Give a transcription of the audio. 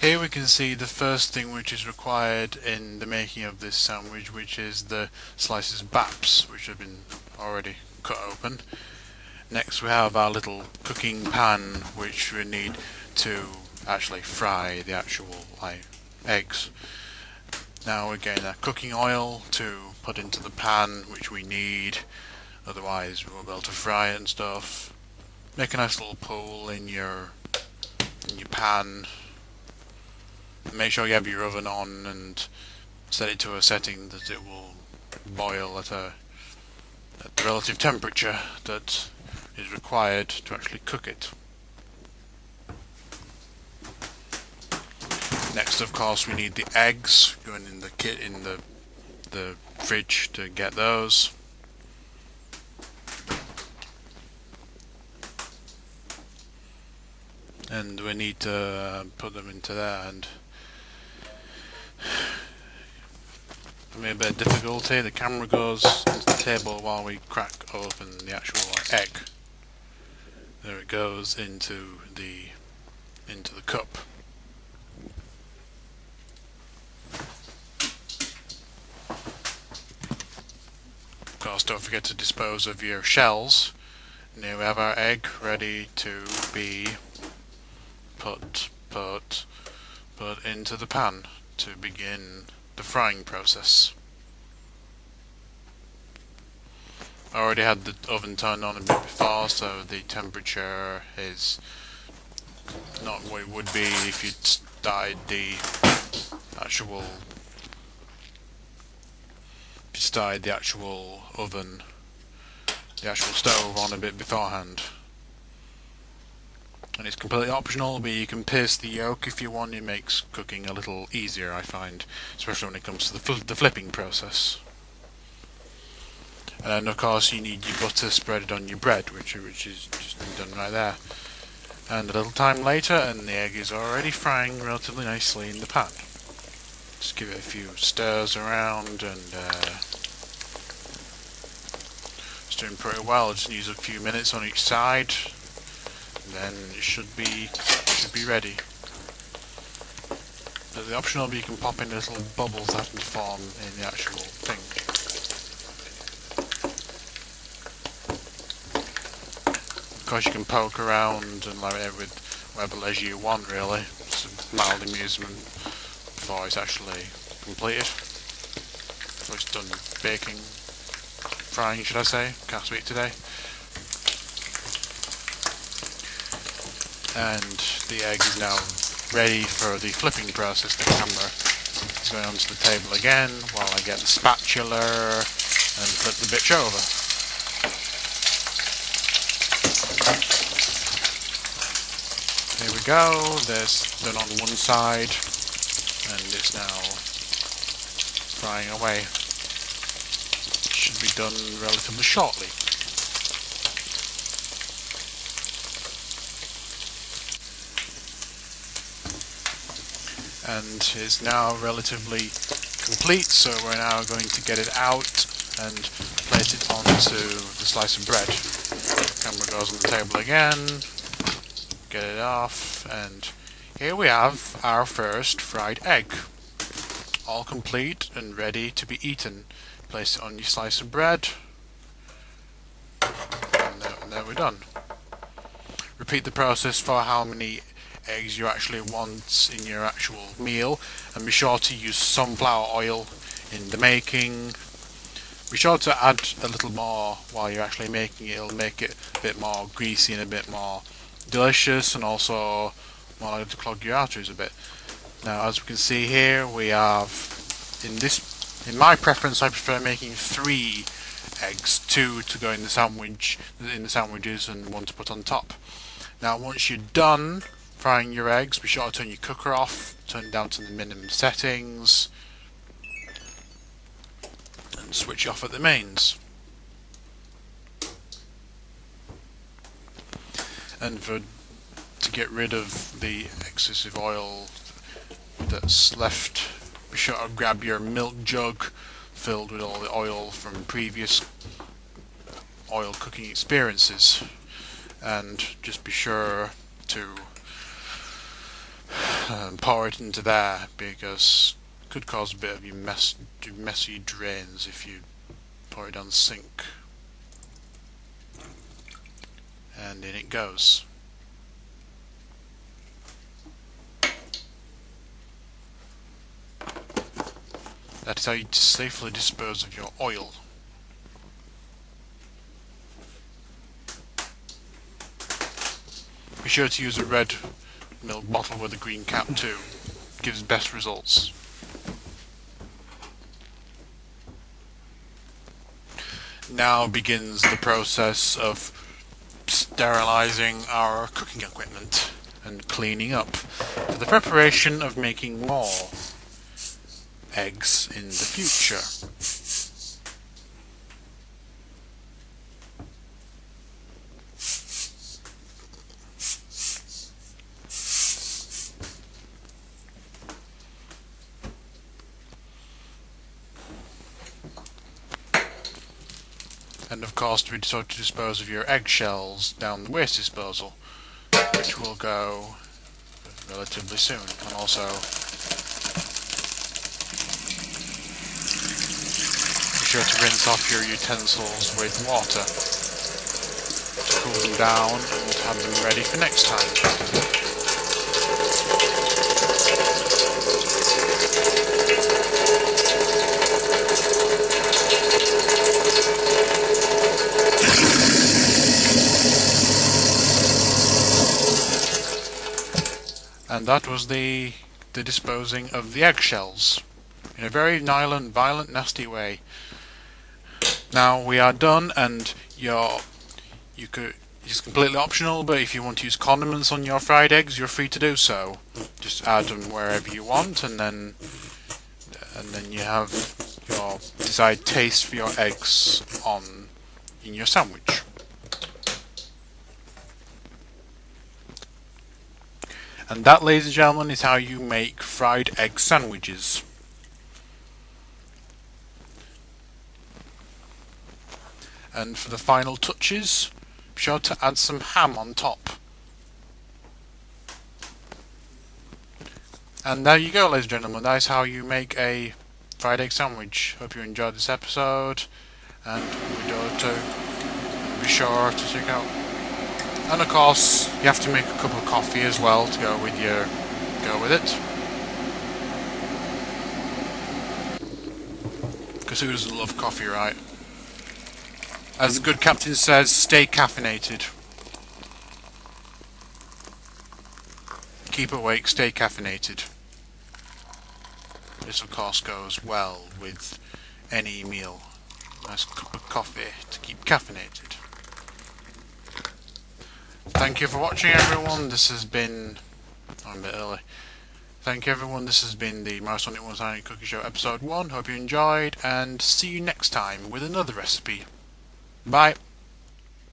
Here we can see the first thing which is required in the making of this sandwich, which is the slices of baps, which have been already cut open. Next we have our little cooking pan, which we need to actually fry the actual eggs. Now we're getting our cooking oil to put into the pan, which we need, otherwise we won't be able to fry it and stuff. Make a nice little pool in your pan. Make sure you have your oven on and set it to a setting that it will boil at the relative temperature that is required to actually cook it. Next, of course, we need the eggs. Going in the fridge to get those. And we need to put them into there, and for me a bit of difficulty, the camera goes into the table while we crack open the actual egg. There it goes into the cup. Of course, don't forget to dispose of your shells. Now we have our egg ready to be put into the pan to begin the frying process. I already had the oven turned on a bit before, so the temperature is not what it would be if you'd started the actual oven, the actual stove on a bit beforehand. And it's completely optional, but you can pierce the yolk if you want. It makes cooking a little easier, I find, especially when it comes to the flipping process. And then of course you need your butter spreaded on your bread, which is just been done right there. And a little time later, and the egg is already frying relatively nicely in the pan. Just give it a few stirs around, and it's doing pretty well. Just use a few minutes on each side. Then it should be ready. But the optional, you can pop in little bubbles that can form in the actual thing. Of course, you can poke around and like it with whatever leisure you want, really. It's a mild amusement before it's actually completed. Before it's done baking, frying, should I say? Can't speak today. And the egg is now ready for the flipping process. The camera is going onto the table again while I get the spatula and flip the bitch over. Here we go, there's done on one side and it's now frying away. It should be done relatively shortly. And it's now relatively complete, so we're now going to get it out and place it onto the slice of bread. Camera goes on the table again, get it off, and here we have our first fried egg. All complete and ready to be eaten. Place it on your slice of bread, and there we're done. Repeat the process for how many eggs you actually want in your actual meal, and be sure to use sunflower oil in the making. Be sure to add a little more while you're actually making it. It'll make it a bit more greasy and a bit more delicious, and also more likely to clog your arteries a bit. Now, as we can see here, we have in my preference, I prefer making 3 eggs, 2 to go in the sandwiches and 1 to put on top. Now, once you're done frying your eggs, be sure to turn your cooker off, turn it down to the minimum settings, and switch off at the mains. And to get rid of the excessive oil that's left, be sure to grab your milk jug filled with all the oil from previous oil cooking experiences, and just be sure to pour it into there, because it could cause a bit of messy drains if you pour it down the sink. And in it goes. That is how you safely dispose of your oil. Be sure to use a red milk bottle with a green cap too. Gives best results. Now begins the process of sterilizing our cooking equipment and cleaning up for the preparation of making more eggs in the future. And of course, to dispose of your eggshells down the waste disposal, which will go relatively soon. And also, be sure to rinse off your utensils with water to cool them down and have them ready for next time. And that was the disposing of the eggshells in a very violent, nasty way. Now we are done, and it's completely optional, but if you want to use condiments on your fried eggs, you're free to do so. Just add them wherever you want, and then you have your desired taste for your eggs in your sandwich. And that, ladies and gentlemen, is how you make fried egg sandwiches. And for the final touches, be sure to add some ham on top. And there you go, ladies and gentlemen, that is how you make a fried egg sandwich. Hope you enjoyed this episode, and be sure to check out. And of course, you have to make a cup of coffee as well to go with it. Because who doesn't love coffee, right? As the good captain says, stay caffeinated. Keep awake, stay caffeinated. This of course goes well with any meal. A nice cup of coffee to keep caffeinated. Thank you for watching, everyone. This has been... I'm a bit early. Thank you, everyone. This has been the mariosonic190 Cooking Show Episode 1. Hope you enjoyed, and see you next time with another recipe. Bye.